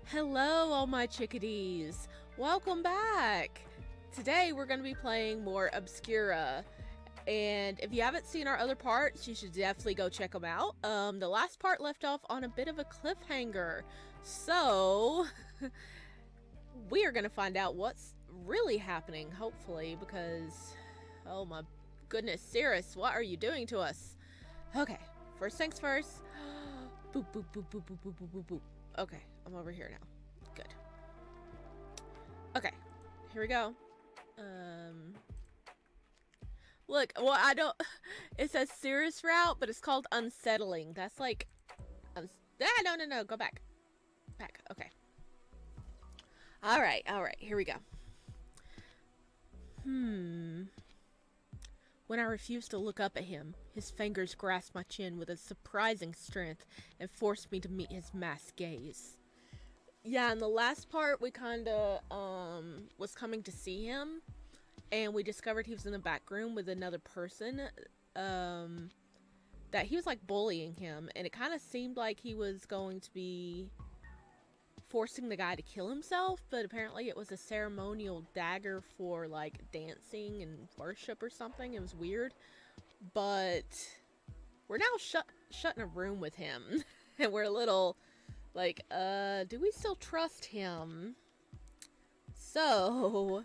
Hello, all my chickadees. Welcome back. Today we're going to be playing more Obscura. And if you haven't seen our other parts, you should definitely go check them out. The last part left off on a bit of a cliffhanger. So, we are going to find out what's really happening, hopefully, because, oh my goodness, Cirrus, what are you doing to us? Okay, first things first. Boop, boop, boop, boop, boop, boop, boop, boop, boop. Okay, I'm over here now. Good. Okay, here we go. Look, well, I don't. It says Cirrus route, but it's called unsettling. That's like, no. Go back. Back. Okay. All right. Here we go. When I refused to look up at him, his fingers grasped my chin with a surprising strength and forced me to meet his masked gaze. Yeah, in the last part, we kind of was coming to see him, and we discovered he was in the back room with another person, that he was like bullying him, and it kind of seemed like he was going to be forcing the guy to kill himself, but apparently it was a ceremonial dagger for like dancing and worship or something. It was weird, but we're now shut in a room with him, and we're a little like, do we still trust him? So,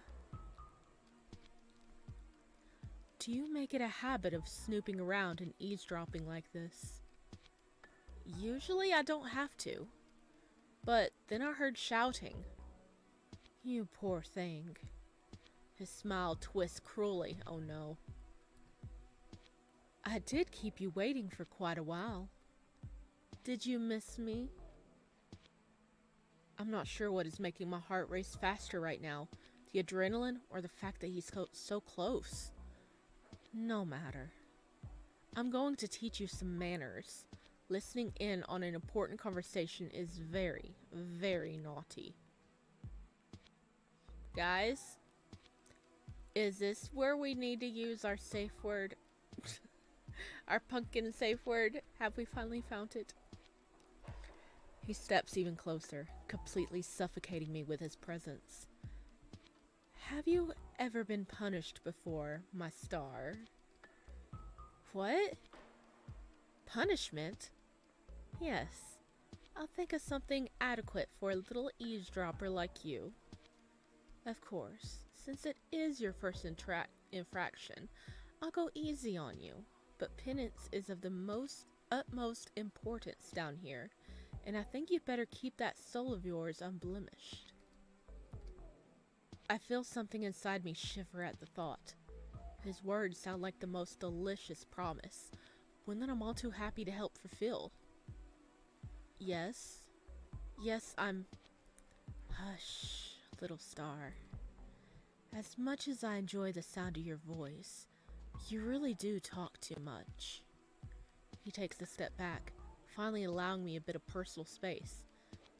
do you make it a habit of snooping around and eavesdropping like this? Usually I don't have to, but then I heard shouting. You poor thing. His smile twists cruelly. Oh no. I did keep you waiting for quite a while. Did you miss me? I'm not sure what is making my heart race faster right now, the adrenaline or the fact that he's so close. No matter. I'm going to teach you some manners. Listening in on an important conversation is very, very naughty. Guys, is this where we need to use our safe word? Our pumpkin safe word? Have we finally found it? He steps even closer, completely suffocating me with his presence. Have you ever been punished before, my star? What? Punishment? Yes. I'll think of something adequate for a little eavesdropper like you. Of course, since it is your first infraction, I'll go easy on you, but penance is of the utmost importance down here, and I think you'd better keep that soul of yours unblemished. I feel something inside me shiver at the thought. His words sound like the most delicious promise, one that I'm all too happy to help fulfill. Yes, I'm... Hush, little star. As much as I enjoy the sound of your voice, you really do talk too much. He takes a step back, finally allowing me a bit of personal space.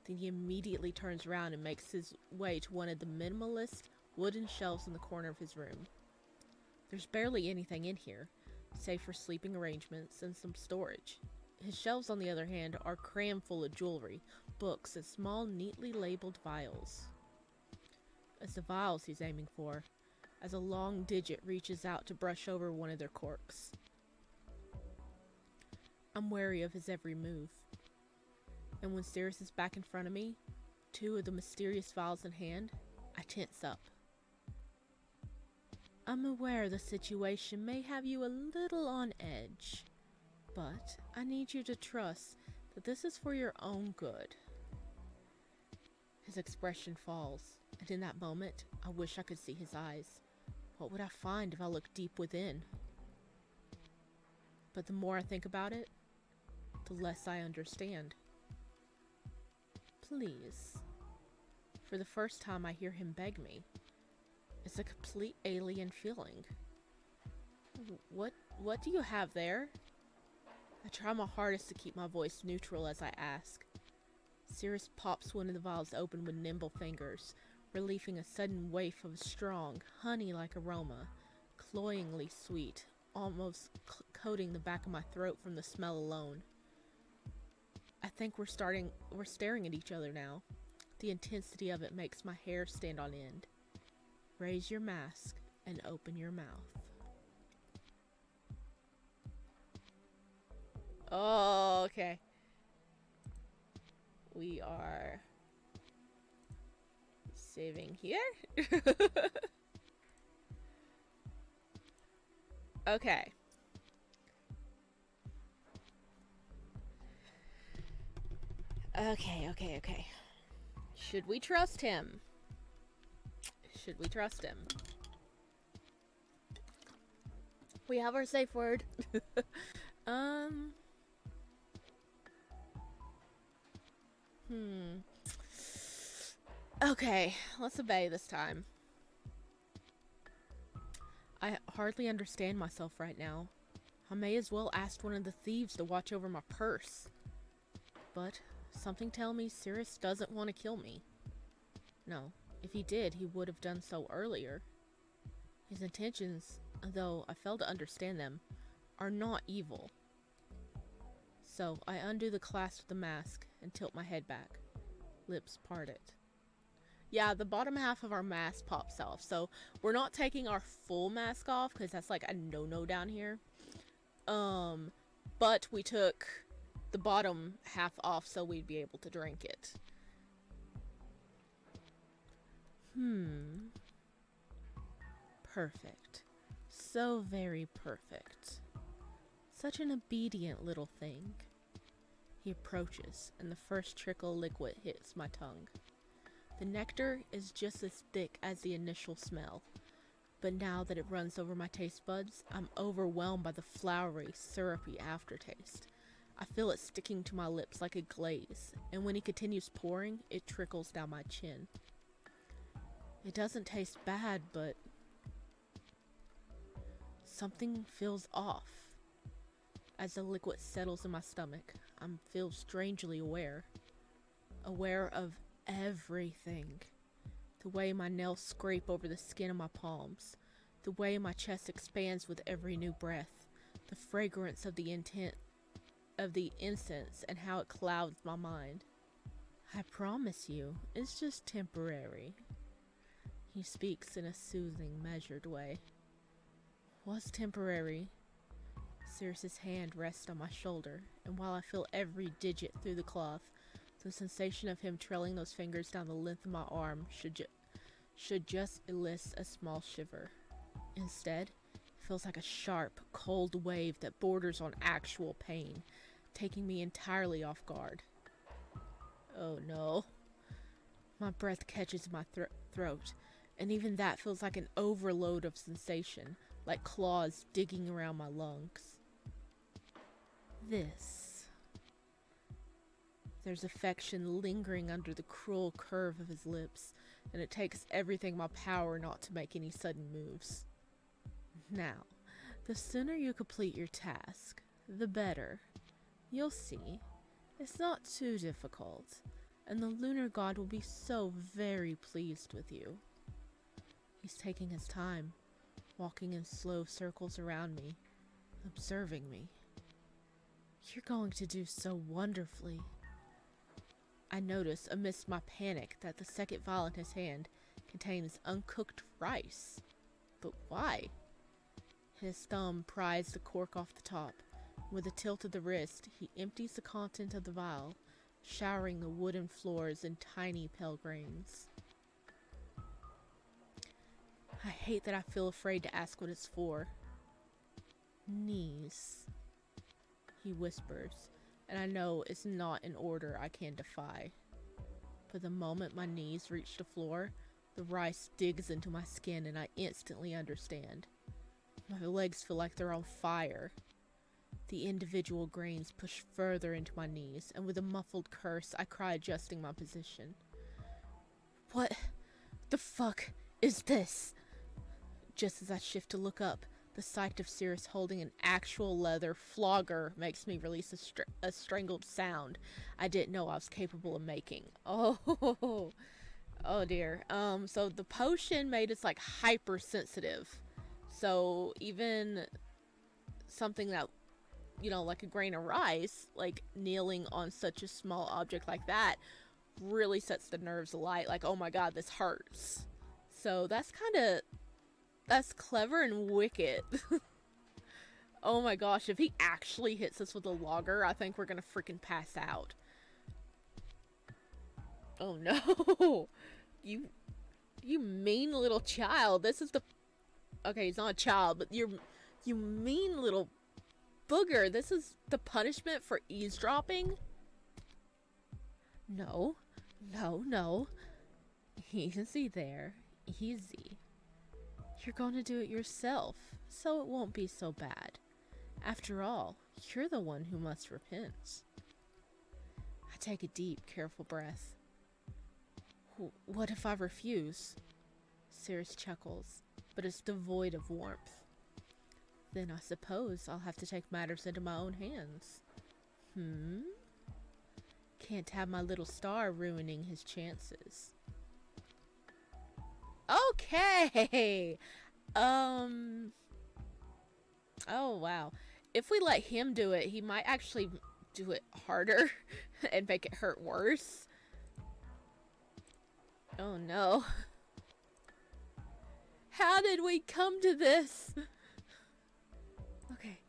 Then he immediately turns around and makes his way to one of the minimalist wooden shelves in the corner of his room. There's barely anything in here, save for sleeping arrangements and some storage. His shelves, on the other hand, are crammed full of jewelry, books, and small, neatly labeled vials. It's the vials he's aiming for, as a long digit reaches out to brush over one of their corks. I'm wary of his every move, and when Cirrus is back in front of me, two of the mysterious vials in hand, I tense up. I'm aware the situation may have you a little on edge, but I need you to trust that this is for your own good. His expression falls, and in that moment, I wish I could see his eyes. What would I find if I looked deep within? But the more I think about it, the less I understand. Please. For the first time I hear him beg me. It's a complete alien feeling. What do you have there? I try my hardest to keep my voice neutral as I ask. Cirrus pops one of the vials open with nimble fingers, relieving a sudden waft of strong, honey-like aroma, cloyingly sweet, almost coating the back of my throat from the smell alone. I think we're staring at each other now. The intensity of it makes my hair stand on end. Raise your mask and open your mouth. Oh, okay. We are saving here. Okay. Okay. Should we trust him? Should we trust him? We have our safe word. Okay, let's obey this time. I hardly understand myself right now. I may as well ask one of the thieves to watch over my purse. But something tells me Cirrus doesn't want to kill me. No, if he did, he would have done so earlier. His intentions, though I fail to understand them, are not evil. So I undo the clasp of the mask and tilt my head back, lips parted. Yeah, the bottom half of our mask pops off, so we're not taking our full mask off because that's like a no-no down here. But we took the bottom half off so we'd be able to drink it. Perfect. So very perfect. Such an obedient little thing. He approaches, and the first trickle of liquid hits my tongue. The nectar is just as thick as the initial smell, but now that it runs over my taste buds, I'm overwhelmed by the flowery, syrupy aftertaste. I feel it sticking to my lips like a glaze, and when he continues pouring, it trickles down my chin. It doesn't taste bad, but something feels off. As the liquid settles in my stomach, I feel strangely aware of everything. The way my nails scrape over the skin of my palms, the way my chest expands with every new breath, the fragrance of the incense and how it clouds my mind. I promise you, it's just temporary. He speaks in a soothing, measured way. What's temporary? Cirrus's hand rests on my shoulder, and while I feel every digit through the cloth, the sensation of him trailing those fingers down the length of my arm should just elicit a small shiver. Instead, it feels like a sharp, cold wave that borders on actual pain, taking me entirely off guard. Oh no. My breath catches my throat, and even that feels like an overload of sensation, like claws digging around my lungs. There's affection lingering under the cruel curve of his lips, and it takes everything in my power not to make any sudden moves. Now, the sooner you complete your task, the better. You'll see. It's not too difficult, and the lunar god will be so very pleased with you. He's taking his time, walking in slow circles around me, observing me. You're going to do so wonderfully. I notice amidst my panic that the second vial in his hand contains uncooked rice. But why? His thumb pries the cork off the top. With a tilt of the wrist, he empties the content of the vial, showering the wooden floors in tiny pale grains. I hate that I feel afraid to ask what it's for. Knees, he whispers, and I know it's not an order I can defy. But the moment my knees reach the floor, the rice digs into my skin and I instantly understand. My legs feel like they're on fire. The individual grains push further into my knees, and with a muffled curse, I cry, adjusting my position. What the fuck is this? Just as I shift to look up, the sight of Cirrus holding an actual leather flogger makes me release a strangled sound I didn't know I was capable of making. Oh dear. So the potion made us like hypersensitive. So even something that, you know, like a grain of rice, like kneeling on such a small object like that, really sets the nerves alight. Like, oh my god, this hurts. So that's clever and wicked. Oh my gosh, if he actually hits us with a logger, I think we're gonna freaking pass out. Oh no! You mean little child. This is the... Okay, he's not a child, but you mean little booger. This is the punishment for eavesdropping? No. No, no. Easy there. Easy. You're gonna do it yourself, so it won't be so bad. After all, you're the one who must repent. I take a deep, careful breath. What if I refuse? Cirrus chuckles, but is devoid of warmth. Then I suppose I'll have to take matters into my own hands. Can't have my little star ruining his chances. Okay! Oh wow. If we let him do it, he might actually do it harder and make it hurt worse. Oh no. How did we come to this? Okay.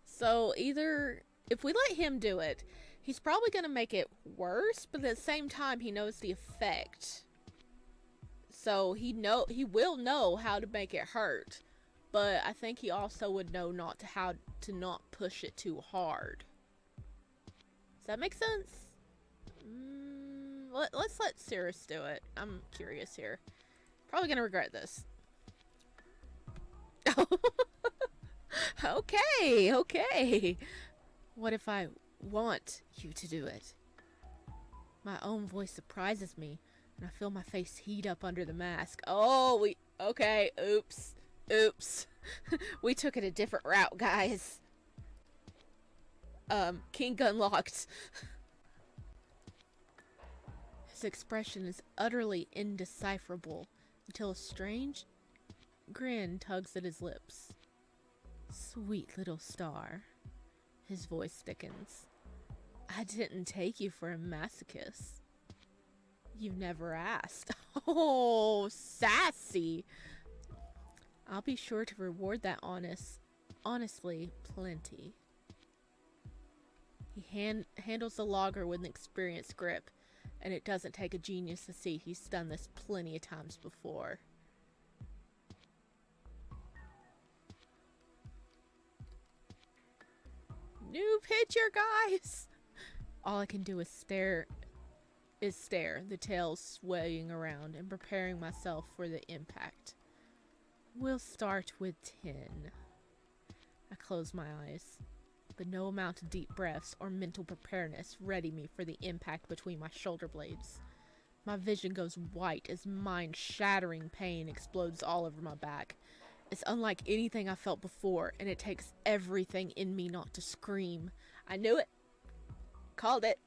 So either, if we let him do it, he's probably gonna make it worse, but at the same time he knows the effect. So he will know how to make it hurt. But I think he also would know how to not push it too hard. Does that make sense? Let's let Cirrus do it. I'm curious here. Probably gonna regret this. Okay, okay. What if I want you to do it? My own voice surprises me, and I feel my face heat up under the mask. Oh, okay, oops. Oops. We took it a different route, guys. Kink unlocked. His expression is utterly indecipherable until a strange grin tugs at his lips. Sweet little star. His voice thickens. I didn't take you for a masochist. You never asked. Oh, sassy. I'll be sure to reward that honestly, plenty. He handles the logger with an experienced grip, and it doesn't take a genius to see he's done this plenty of times before. New picture, guys! All I can do is stare, the tail swaying around and preparing myself for the impact. We'll start with 10. I close my eyes, but no amount of deep breaths or mental preparedness ready me for the impact between my shoulder blades. My vision goes white as mind-shattering pain explodes all over my back. It's unlike anything I felt before, and it takes everything in me not to scream. I knew it! Called it!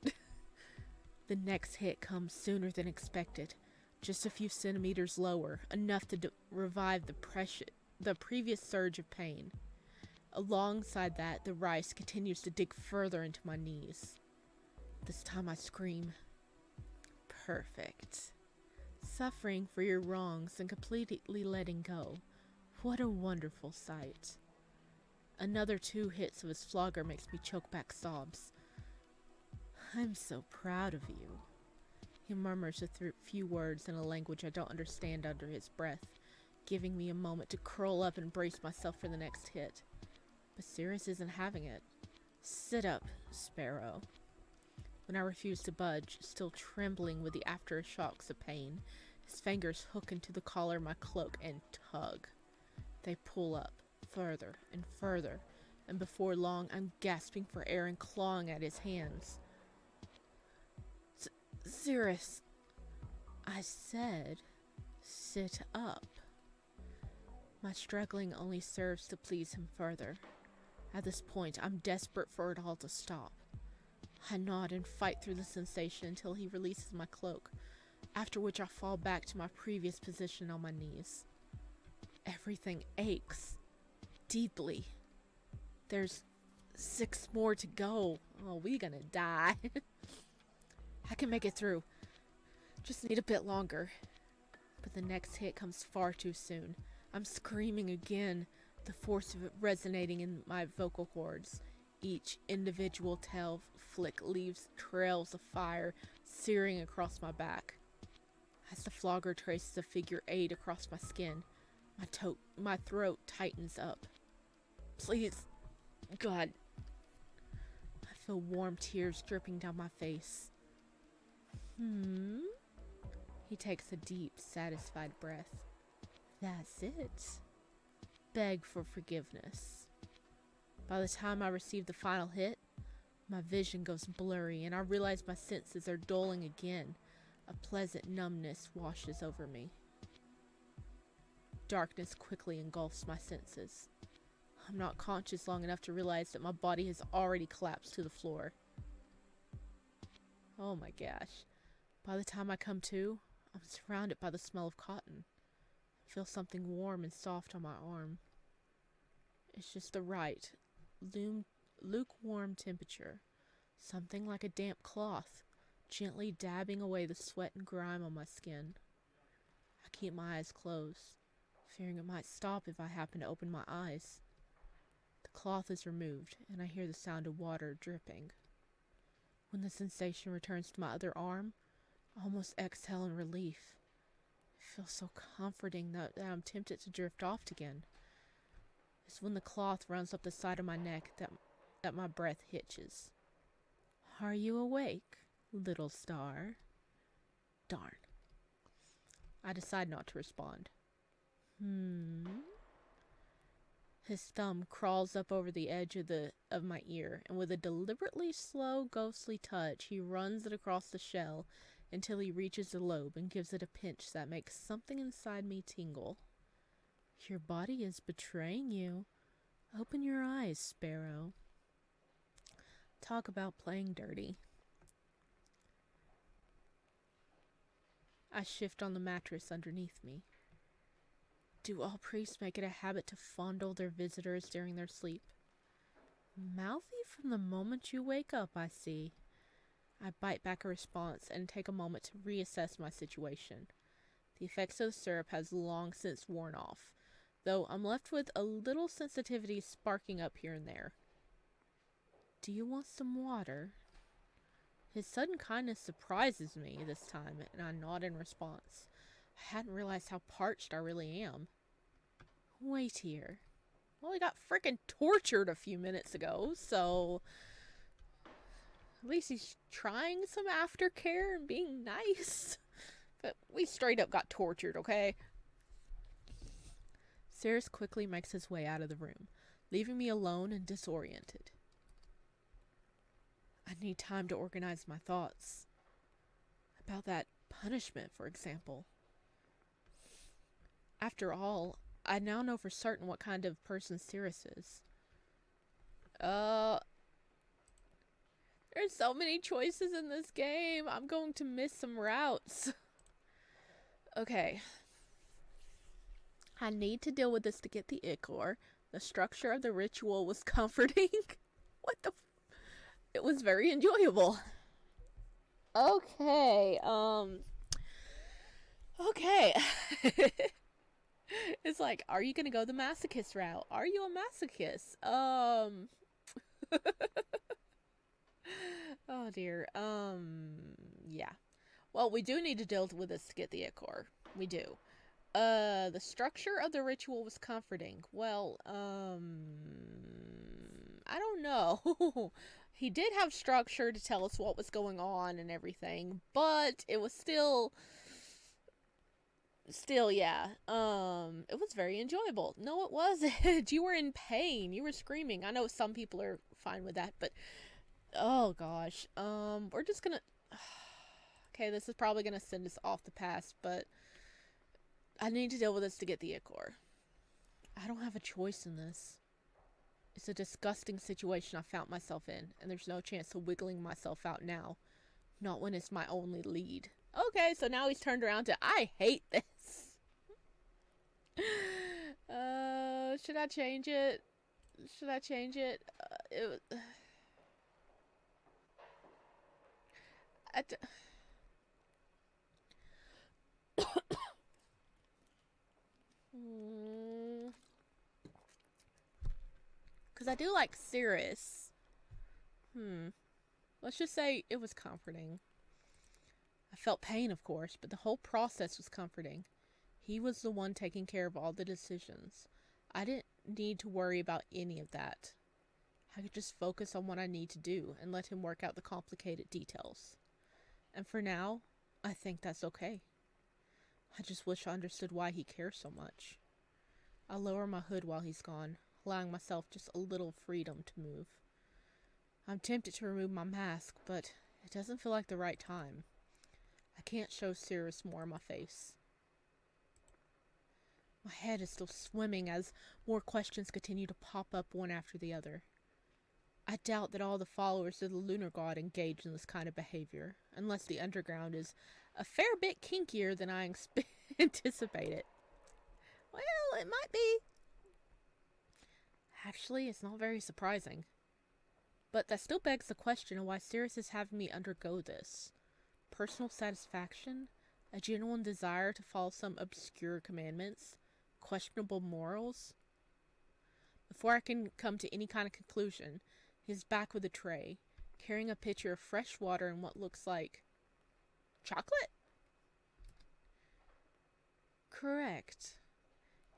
The next hit comes sooner than expected. Just a few centimeters lower, enough to revive the previous surge of pain. Alongside that, the rice continues to dig further into my knees. This time I scream. Perfect. Suffering for your wrongs and completely letting go. What a wonderful sight. Another 2 hits of his flogger makes me choke back sobs. I'm so proud of you. He murmurs a few words in a language I don't understand under his breath, giving me a moment to curl up and brace myself for the next hit. But Cirrus isn't having it. Sit up, Sparrow. When I refuse to budge, still trembling with the aftershocks of pain, his fingers hook into the collar of my cloak and tug. They pull up, further and further, and before long I'm gasping for air and clawing at his hands. Cirrus, I said, sit up. My struggling only serves to please him further. At this point, I'm desperate for it all to stop. I nod and fight through the sensation until he releases my cloak, after which I fall back to my previous position on my knees. Everything aches. deeply. There's 6 more to go. Oh, we gonna die. I can make it through. Just need a bit longer. But the next hit comes far too soon. I'm screaming again, the force of it resonating in my vocal cords. Each individual tail flick leaves trails of fire searing across my back. As the flogger traces a figure 8 across my skin, my throat tightens up. Please, God. I feel warm tears dripping down my face. He takes a deep, satisfied breath. That's it. Beg for forgiveness. By the time I receive the final hit, my vision goes blurry and I realize my senses are dulling again. A pleasant numbness washes over me. Darkness quickly engulfs my senses. I'm not conscious long enough to realize that my body has already collapsed to the floor. Oh my gosh. By the time I come to, I'm surrounded by the smell of cotton. I feel something warm and soft on my arm. It's just the right, lukewarm temperature. Something like a damp cloth, gently dabbing away the sweat and grime on my skin. I keep my eyes closed, fearing it might stop if I happen to open my eyes. The cloth is removed, and I hear the sound of water dripping. When the sensation returns to my other arm, I almost exhale in relief. It feels so comforting that I'm tempted to drift off again. It's when the cloth runs up the side of my neck that my breath hitches. Are you awake, little star? Darn. I decide not to respond. His thumb crawls up over the edge of my ear, and with a deliberately slow, ghostly touch, he runs it across the shell until he reaches the lobe and gives it a pinch that makes something inside me tingle. Your body is betraying you. Open your eyes, Sparrow. Talk about playing dirty. I shift on the mattress underneath me. Do all priests make it a habit to fondle their visitors during their sleep? Mouthy from the moment you wake up, I see. I bite back a response and take a moment to reassess my situation. The effects of the syrup has long since worn off, though I'm left with a little sensitivity sparking up here and there. Do you want some water? His sudden kindness surprises me this time, and I nod in response. I hadn't realized how parched I really am. Wait here. Well, I got frickin' tortured a few minutes ago, so at least he's trying some aftercare and being nice. But we straight up got tortured, okay? Cirrus quickly makes his way out of the room, leaving me alone and disoriented. I need time to organize my thoughts. About that punishment, for example. After all, I now know for certain what kind of person Cirrus is. There's so many choices in this game. I'm going to miss some routes. Okay. I need to deal with this to get the ichor. The structure of the ritual was comforting. What the It was very enjoyable. Okay, okay. It's like, are you gonna go the masochist route? Are you a masochist? Oh dear. Yeah. Well, we do need to deal with this to get the ichor. We do. The structure of the ritual was comforting. Well, I don't know. He did have structure to tell us what was going on and everything, but it was still, yeah. It was very enjoyable. No, it wasn't. You were in pain. You were screaming. I know some people are fine with that, but oh gosh. We're just gonna. Okay, this is probably gonna send us off the path, but I need to deal with this to get the ichor. I don't have a choice in this. It's a disgusting situation I found myself in, and there's no chance of wiggling myself out now. Not when it's my only lead. Okay, so now he's turned around to, I hate this. Should I change it? Should I change it? It was... Because I do like Cirrus. Let's just say it was comforting. I felt pain, of course, but the whole process was comforting. He was the one taking care of all the decisions. I didn't need to worry about any of that. I could just focus on what I need to do and let him work out the complicated details. And for now, I think that's okay. I just wish I understood why he cares so much. I lower my hood while he's gone, allowing myself just a little freedom to move. I'm tempted to remove my mask, but it doesn't feel like the right time. I can't show Cirrus more of my face. My head is still swimming as more questions continue to pop up one after the other. I doubt that all the followers of the Lunar God engage in this kind of behavior, unless the underground is a fair bit kinkier than I anticipated. Well, it might be. Actually, it's not very surprising. But that still begs the question of why Cirrus is having me undergo this. Personal satisfaction? A genuine desire to follow some obscure commandments? Questionable morals? Before I can come to any kind of conclusion, he's back with a tray, carrying a pitcher of fresh water and what looks like chocolate? Correct.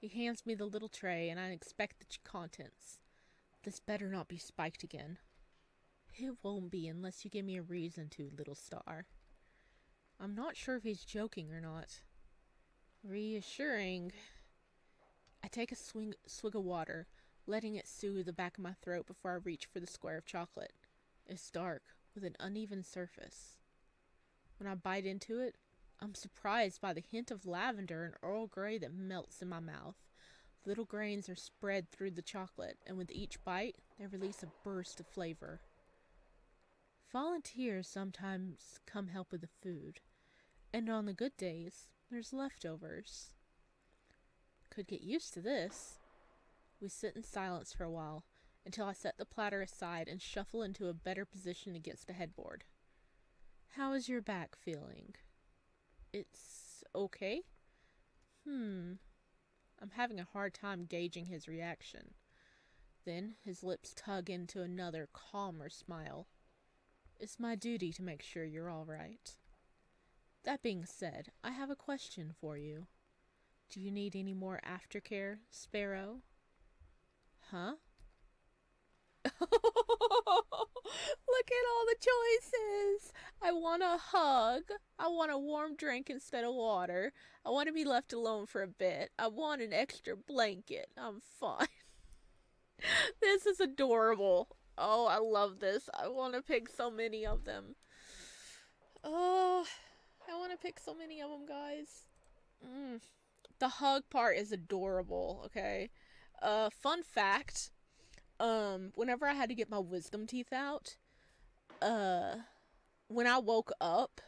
He hands me the little tray and I inspect the contents. This better not be spiked again. It won't be unless you give me a reason to, little star. I'm not sure if he's joking or not. Reassuring. I take a swig of water, letting it soothe the back of my throat before I reach for the square of chocolate. It's dark, with an uneven surface. When I bite into it, I'm surprised by the hint of lavender and Earl Grey that melts in my mouth. Little grains are spread through the chocolate, and with each bite, they release a burst of flavor. Volunteers sometimes come help with the food, and on the good days, there's leftovers. Could get used to this. We sit in silence for a while, until I set the platter aside and shuffle into a better position against the headboard. How is your back feeling? It's okay? I'm having a hard time gauging his reaction. Then his lips tug into another, calmer smile. It's my duty to make sure you're all right. That being said, I have a question for you. Do you need any more aftercare, Sparrow? Huh? Look at all the choices. I want a hug. I want a warm drink instead of water. I want to be left alone for a bit. I want an extra blanket. I'm fine. This is adorable. Oh, I love this. I want to pick so many of them. Oh, I want to pick so many of them, guys. The hug part is adorable, okay? Fun fact. Whenever I had to get my wisdom teeth out, when I woke up,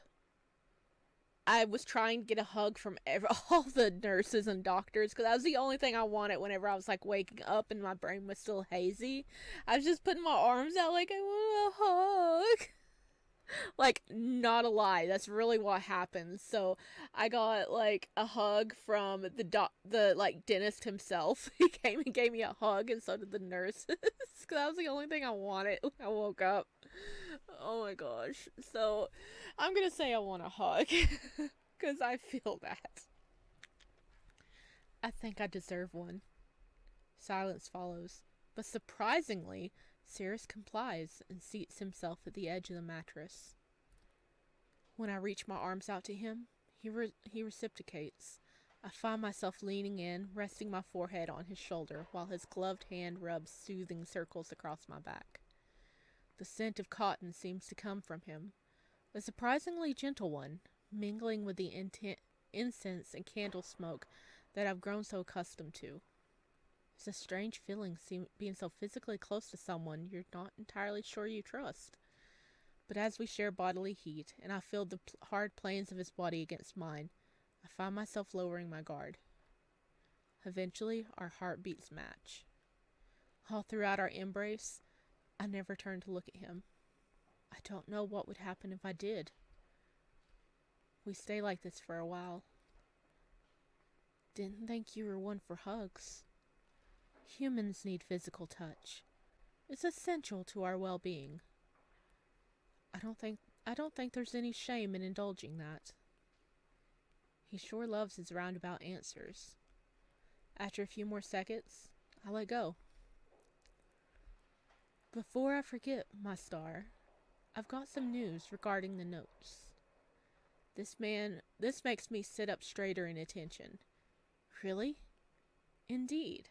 I was trying to get a hug from all the nurses and doctors, because that was the only thing I wanted whenever I was, like, waking up and my brain was still hazy. I was just putting my arms out like, I want a hug. Like, not a lie, that's really what happened. So I got like a hug from the dentist himself. He came and gave me a hug, and so did the nurses. Cause that was the only thing I wanted when I woke up. Oh my gosh. So I'm gonna say I want a hug. Cause I feel that. I think I deserve one. Silence follows, but surprisingly, Cirrus complies and seats himself at the edge of the mattress. When I reach my arms out to him, he reciprocates. I find myself leaning in, resting my forehead on his shoulder, while his gloved hand rubs soothing circles across my back. The scent of cotton seems to come from him, a surprisingly gentle one, mingling with the incense and candle smoke that I've grown so accustomed to. It's a strange feeling being so physically close to someone you're not entirely sure you trust. But as we share bodily heat, and I feel the hard planes of his body against mine, I find myself lowering my guard. Eventually, our heartbeats match. All throughout our embrace, I never turned to look at him. I don't know what would happen if I did. We stayed like this for a while. Didn't think you were one for hugs. Humans need physical touch. It's essential to our well-being. I don't think there's any shame in indulging that. He sure loves his roundabout answers. After a few more seconds, I let go. Before I forget, my star, I've got some news regarding the notes. This makes me sit up straighter in attention. Really? Indeed.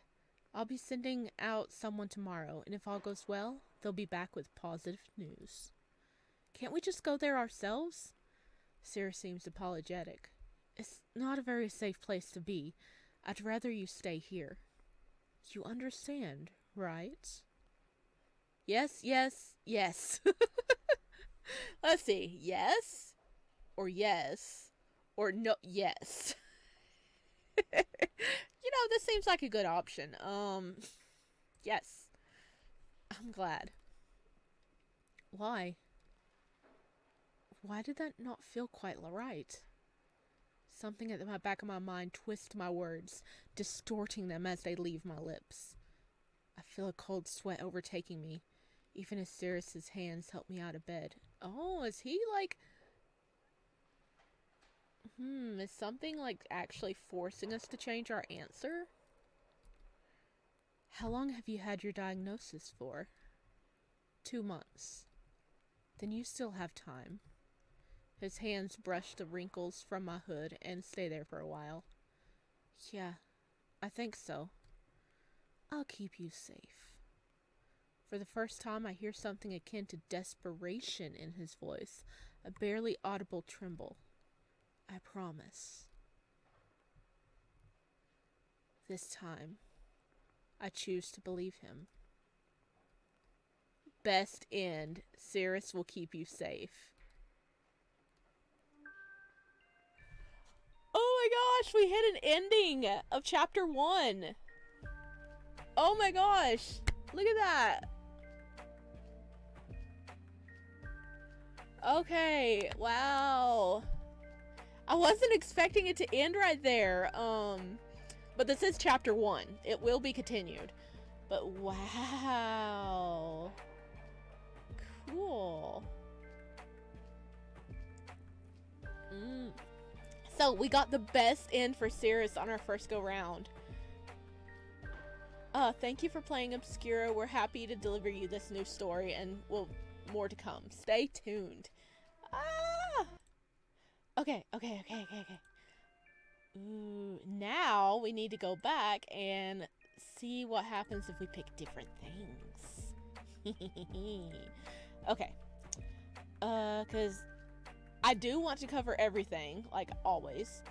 I'll be sending out someone tomorrow, and if all goes well, they'll be back with positive news. Can't we just go there ourselves? Cirrus seems apologetic. It's not a very safe place to be. I'd rather you stay here. You understand, right? Yes, yes, yes. Let's see. Yes? Or yes? Or no, yes. This seems like a good option. Yes. I'm glad. Why? Why did that not feel quite right? Something at the back of my mind twists my words, distorting them as they leave my lips. I feel a cold sweat overtaking me, even as Cirrus's hands help me out of bed. Oh, is he like... is something like actually forcing us to change our answer? How long have you had your diagnosis for? 2 months. Then you still have time. His hands brush the wrinkles from my hood and stay there for a while. Yeah, I think so. I'll keep you safe. For the first time, I hear something akin to desperation in his voice, a barely audible tremble. I promise. This time, I choose to believe him. Best end. Cirrus will keep you safe. Oh my gosh, we hit an ending of chapter 1. Oh my gosh, look at that. Okay, wow. I wasn't expecting it to end right there. But this is chapter 1. It will be continued. But wow. Cool. So we got the best end for Cirrus on our first go round. Thank you for playing Obscura. We're happy to deliver you this new story, and more to come. Stay tuned. Okay. Ooh, now we need to go back and see what happens if we pick different things. Okay. Because I do want to cover everything, like always,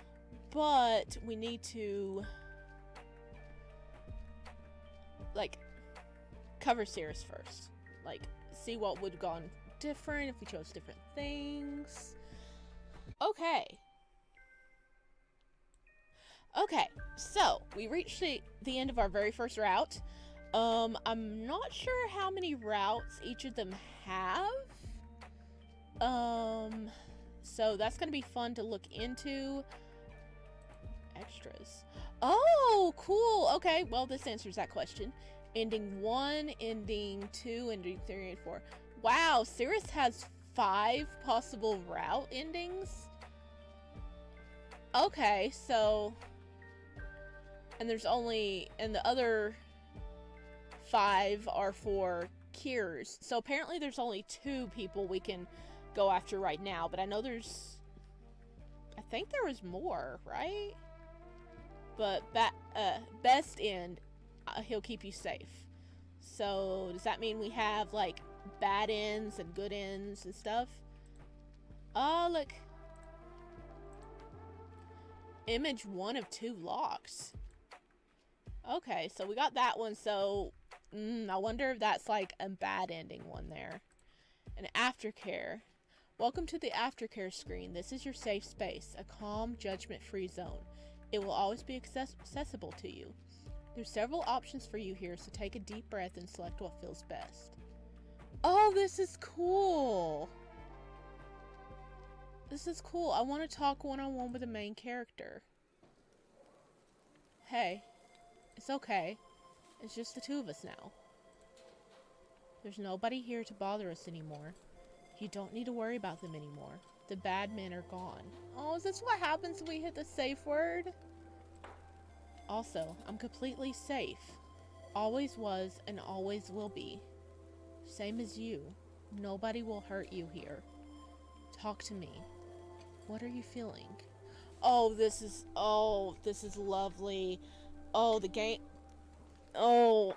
but we need to, like, cover Cirrus first. Like, see what would have gone different if we chose different things. Okay, so we reached the end of our very first route. I'm not sure how many routes each of them have. So that's gonna be fun to look into. Extras. Oh, cool. Okay, well, this answers that question. Ending 1, ending 2, ending 3, and 4. Wow, Cirrus has 5 possible route endings. Okay, so, and the other 5 are for cures. So apparently there's only 2 people we can go after right now, but I know I think there was more, right? But best end, he'll keep you safe. So does that mean we have like bad ends and good ends and stuff? Oh, look. Image 1 of 2 locks. Okay, so we got that one. So I wonder if that's like a bad ending one there. And Aftercare. Welcome to the Aftercare screen. This is your safe space, a calm, judgment-free zone. It will always be accessible to you. There's several options for you here, so take a deep breath and select what feels best. Oh, this is cool. This is cool. I want to talk one-on-one with the main character. Hey, it's okay. It's just the two of us now. There's nobody here to bother us anymore. You don't need to worry about them anymore. The bad men are gone. Oh, is this what happens when we hit the safe word? Also, I'm completely safe. Always was and always will be. Same as you. Nobody will hurt you here. Talk to me. What are you feeling? Oh, this is lovely. Oh, the game. Oh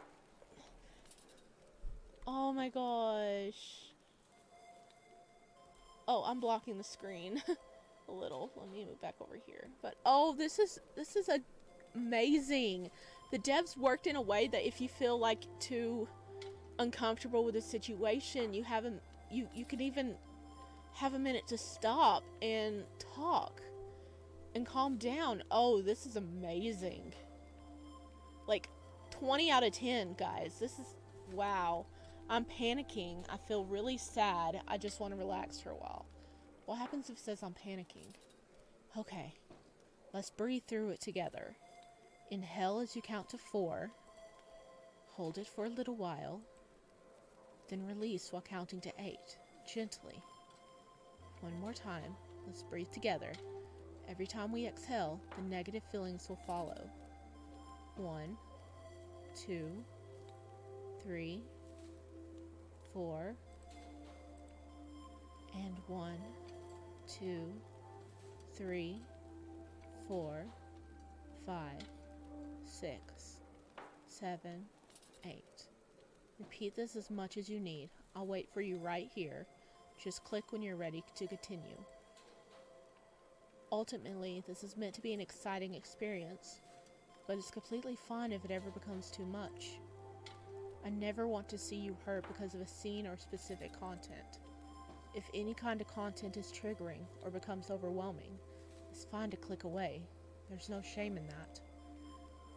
my gosh. Oh, I'm blocking the screen a little. Let me move back over here. But oh, this is amazing. The devs worked in a way that if you feel like too uncomfortable with a situation, you can even have a minute to stop and talk and calm down. Oh, this is amazing. Like 20 out of 10, guys. This is wow. I'm panicking. I feel really sad. I just want to relax for a while. What happens if it says I'm panicking? Okay. Let's breathe through it together. Inhale as you count to 4. Hold it for a little while. Then release while counting to 8. Gently. One more time. Let's breathe together. Every time we exhale, the negative feelings will follow. 1, 2, 3, 4, and 1, 2, 3, 4, 5, 6, 7, 8. Repeat this as much as you need. I'll wait for you right here. Just click when you're ready to continue. Ultimately, this is meant to be an exciting experience, but it's completely fine if it ever becomes too much. I never want to see you hurt because of a scene or specific content. If any kind of content is triggering or becomes overwhelming, it's fine to click away. There's no shame in that.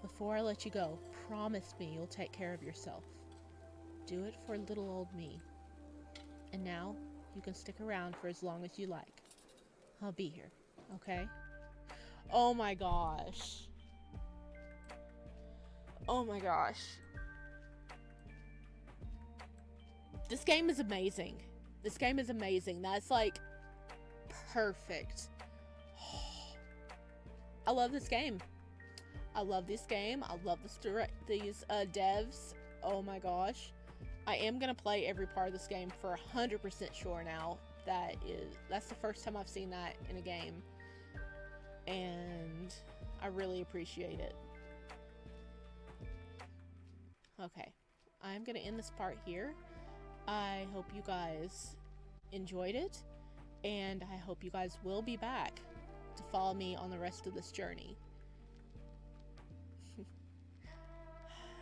Before I let you go, promise me you'll take care of yourself. Do it for little old me. And now, you can stick around for as long as you like. I'll be here, okay? Oh my gosh. Oh my gosh. This game is amazing. This game is amazing. That's like perfect. I love this game. I love this game. I love these devs. Oh my gosh. I am gonna play every part of this game for 100% sure now. That's the first time I've seen that in a game, and I really appreciate it. Okay, I'm gonna end this part here. I hope you guys enjoyed it, and I hope you guys will be back to follow me on the rest of this journey.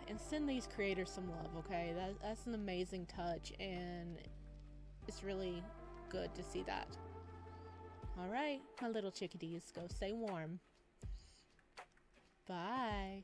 And send these creators some love, okay? That's an amazing touch, and it's really good to see that. Alright, my little chickadees, go stay warm. Bye.